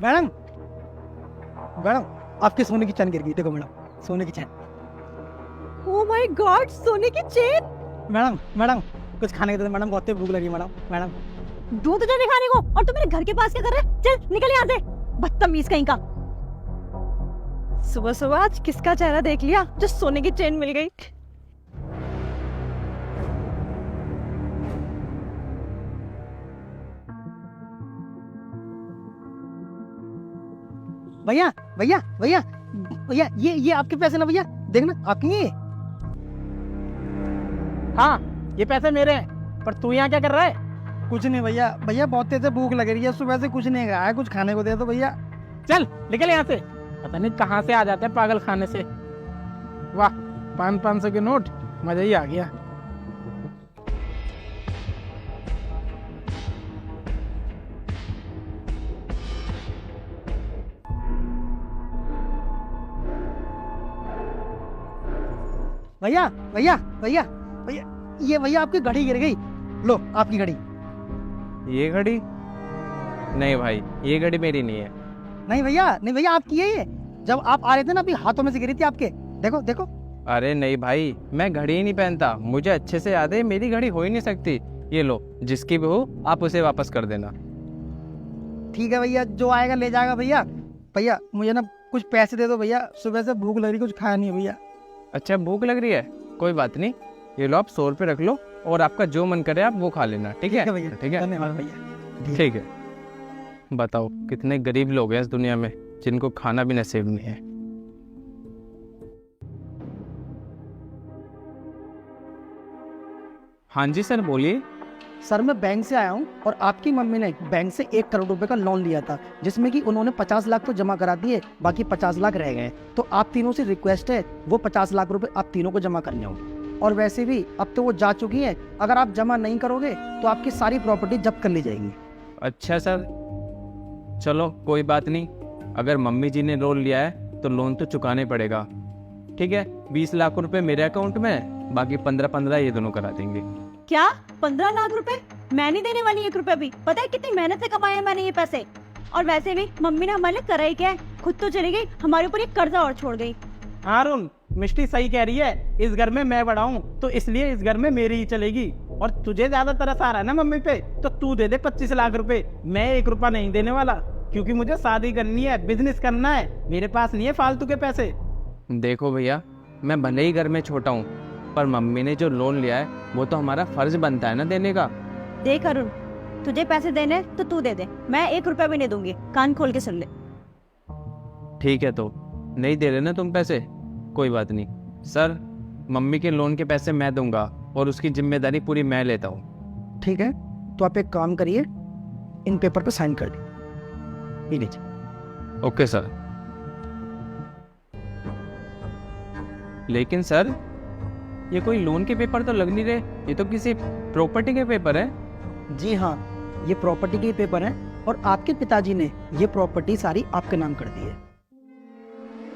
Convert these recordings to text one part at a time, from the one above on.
Madam, madam, आपके सोने की चैन गिर गई, देखो मैडम, सोने की चैन। ओ माय गॉड, सोने की चेन। मैडम, मैडम, कुछ खाने के दे दो मैडम, बहुत तेज भूख लगी मैडम। मैडम, दूध तुझे खाने को, और तू मेरे घर के पास क्या कर रहा है? चल निकल यहाँ से, बदतमीज कहीं का। सुबह सुबह आज किसका चेहरा देख लिया जो सोने की चेन मिल गई। भैया, भैया, भैया, भैया, ये आपके पैसे ना भैया, देखना आपके ये। हाँ, ये पैसे मेरे हैं। पर तू यहाँ क्या कर रहा है? कुछ नहीं भैया, भैया बहुत तेज से भूख लग रही है, सुबह से कुछ नहीं खाया है, कुछ खाने को दे दो भैया। चल निकल यहाँ से। पता नहीं कहाँ से आ जाते हैं पागल खाने से। वाह, 500 के नोट, मजा ही आ गया। भैया, भैया, भैया, भैया, ये भैया आपकी घड़ी गिर गई, लो आपकी घड़ी। ये घड़ी? नहीं भाई, ये घड़ी मेरी नहीं है। नहीं भैया, नहीं भैया, आपकी है ये, जब आप आ रहे थे ना अभी हाथों में से गिरी थी आपके, देखो देखो। अरे नहीं भाई, मैं घड़ी ही नहीं पहनता, मुझे अच्छे से याद है मेरी घड़ी हो ही नहीं सकती। ये लो, जिसकी भी हो आप उसे वापस कर देना। ठीक है भैया, जो आएगा ले जाएगा भैया। भैया मुझे ना कुछ पैसे दे दो भैया, सुबह से भूख लग रही, कुछ खाया नहीं है भैया। अच्छा, भूख लग रही है? कोई बात नहीं, ये लो आप 100 रुपये रख लो, और आपका जो मन करे आप वो खा लेना। ठीक है भैया, ठीक है, धन्यवाद भैया। ठीक है। बताओ कितने गरीब लोग हैं इस दुनिया में जिनको खाना भी नसीब नहीं है। हाँ जी सर, बोलिए। सर मैं बैंक से आया हूँ और आपकी मम्मी ने बैंक से 1 करोड़ रुपए का लोन लिया था, जिसमें कि उन्होंने 50 लाख तो जमा करा दिए, बाकी 50 लाख रह गए। तो आप तीनों से रिक्वेस्ट है, वो 50 लाख रुपए आप तीनों को जमा करने हो। और वैसे भी अब तो वो जा चुकी है, अगर आप जमा नहीं करोगे तो आपकी सारी प्रॉपर्टी जब्त कर ली जाएगी। अच्छा सर, चलो कोई बात नहीं, अगर मम्मी जी ने लोन लिया है तो लोन तो चुकाने पड़ेगा। ठीक है, 20 लाख रुपए मेरे अकाउंट में, बाकी 15-15 ये दोनों करा देंगे। क्या 15 लाख रुपए? मैं नहीं देने वाली 1 रुपया भी। पता है कितनी मेहनत से कमाए हैं मैंने ये पैसे। और वैसे भी मम्मी ने हमारे लिए करा ही क्या है, खुद तो चली गई, हमारे ऊपर एक कर्जा और छोड़ गई। हाँ अरुण, मिष्टी सही कह रही है, इस घर में मैं बड़ा हूँ तो इसलिए इस घर में मेरी ही चलेगी। और तुझे ज्यादा तरस आ रहा है ना मम्मी पे, तो तू दे दे 25 लाख रुपए। मैं 1 रुपया नहीं देने वाला, क्योंकि मुझे शादी करनी है, बिजनेस करना है, मेरे पास नहीं है फालतू के पैसे। देखो भैया, मैं भले ही घर में छोटा हूँ, पर मम्मी ने जो लोन लिया है वो तो हमारा फर्ज बनता है ना देने का। देख अरुण, तुझे पैसे देने तो तू दे दे, मैं 1 रुपया भी नहीं दूंगी। कान खोल के सुन ले। ठीक है, तो नहीं दे रहे ना तुम पैसे, कोई बात नहीं सर, मम्मी के लोन के पैसे मैं दूंगा और उसकी जिम्मेदारी पूरी मैं लेता हूँ। ठीक है, तो आप एक काम करिए, इन पेपर पे साइन कर दीजिए, ये लीजिए। Okay sir. लेकिन सर, ये कोई लोन के पेपर तो लग नहीं रहे, ये तो किसी प्रॉपर्टी के पेपर है। जी हाँ, ये प्रॉपर्टी के पेपर हैं और आपके पिताजी ने ये प्रॉपर्टी सारी आपके नाम कर दी है।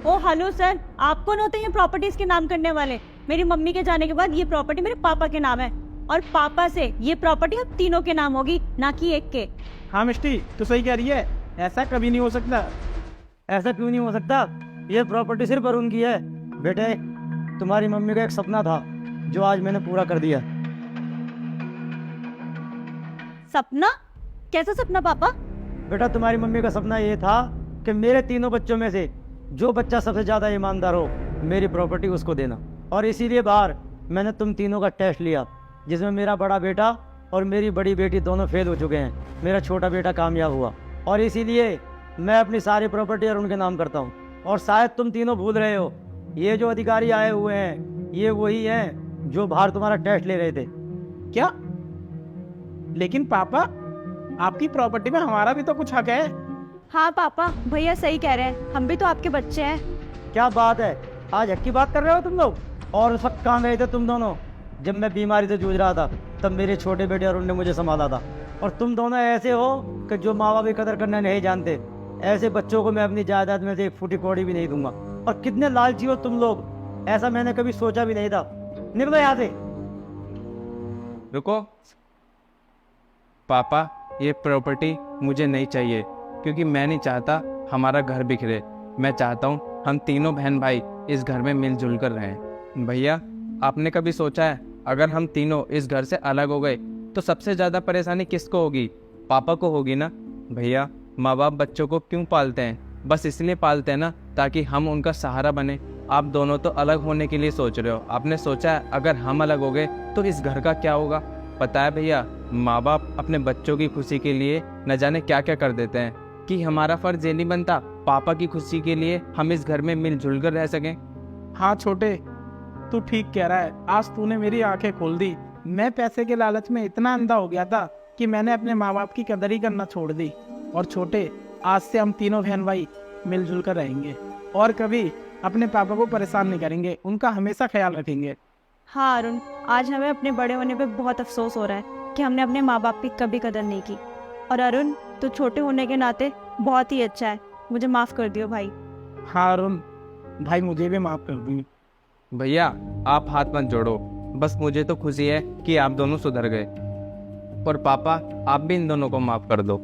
ओ हेलो सर, आप कौन होते हैं ये प्रॉपर्टीज के नाम करने वाले? मेरी मम्मी के जाने के बाद ये प्रॉपर्टी मेरे पापा के नाम है, और पापा से ये प्रॉपर्टी अब तीनों के नाम होगी, ना कि एक के। हाँ मिष्टी, तू सही कह रही है, ऐसा कभी नहीं हो सकता। ऐसा क्यों नहीं हो सकता? ये प्रॉपर्टी सिर्फ अरुण की है। बेटे, तुम्हारी मम्मी का एक सपना था जो आज मैंने पूरा कर दिया। सपना? कैसा सपना पापा? बेटा, तुम्हारी मम्मी का सपना ये था कि मेरे तीनों बच्चों में से जो बच्चा सबसे ज़्यादा ईमानदार हो, मेरी प्रॉपर्टी उसको देना। और इसीलिए बाहर मैंने तुम तीनों का टेस्ट लिया, जिसमें मेरा बड़ा बेटा और मेरी बड़ी बेटी दोनों फेल हो चुके हैं, मेरा छोटा बेटा कामयाब हुआ। और इसीलिए मैं अपनी सारी प्रॉपर्टी अरुण के नाम करता हूँ। और शायद तुम तीनों भूल रहे हो, ये जो अधिकारी आए हुए हैं ये वही हैं जो बाहर तुम्हारा टेस्ट ले रहे थे। क्या? लेकिन पापा, आपकी प्रॉपर्टी में हमारा भी तो कुछ हक है। हाँ पापा, भैया सही कह रहे हैं, हम भी तो आपके बच्चे हैं। क्या बात है, आज हक की बात कर रहे हो तुम लोग? और उस वक्त कहाँ गए थे तुम दोनों? जब मैं बीमारी से जूझ रहा था तब मेरे छोटे बेटे अरुण ने मुझे संभाला था। और तुम दोनों ऐसे हो कि जो माँ बाप की कदर करना नहीं जानते। ऐसे बच्चों को मैं अपनी जायदाद में से एक फूटी कौड़ी भी नहीं दूंगा। और कितने लालची हो तुम लोग, ऐसा मैंने कभी सोचा भी नहीं था। निकलो यहाँ से। रुको, पापा ये प्रॉपर्टी मुझे नहीं चाहिए, क्योंकि मैं नहीं चाहता हमारा घर बिखरे। मैं चाहता हूँ हम तीनों बहन भाई इस घर में मिलजुल कर रहें। भैया, आपने कभी सोचा है अगर हम तीनों इस घर से अलग हो गए तो सबसे ज़्यादा परेशानी किसको होगी? पापा को होगी ना। भैया, माँ बाप बच्चों को क्यों पालते हैं? बस इसलिए पालते हैं ना ताकि हम उनका सहारा बने। आप दोनों तो अलग होने के लिए सोच रहे हो, आपने सोचा है अगर हम अलग हो गए तो इस घर का क्या होगा? पता है भैया, माँ बाप अपने बच्चों की खुशी के लिए न जाने क्या क्या कर देते हैं कि हमारा फर्ज ये नहीं बनता पापा की खुशी के लिए हम इस घर में मिलजुल कर रह सकें। हाँ छोटे, तू ठीक कह रहा है। आज तूने मेरी आंखें खोल दी। मैं पैसे के लालच में इतना अंधा हो गया था कि मैंने अपने माँ बाप की कदर ही करना छोड़ दी। और छोटे, आज से हम तीनों बहन भाई मिलजुल कर रहेंगे और कभी अपने पापा को परेशान नहीं करेंगे, उनका हमेशा ख्याल रखेंगे। हाँ अरुण, आज हमें अपने बड़े होने पे बहुत अफसोस हो रहा है कि हमने अपने माँ बाप की कभी कदर नहीं की। और अरुण, तू छोटे होने के नाते बहुत ही अच्छा है, मुझे माफ़ कर दियो भाई। हाँ अरुण भाई, मुझे भी माफ़ कर दी। भैया, आप हाथ मत जोड़ो, बस मुझे तो खुशी है कि आप दोनों सुधर गए। और पापा, आप भी इन दोनों को माफ़ कर दो।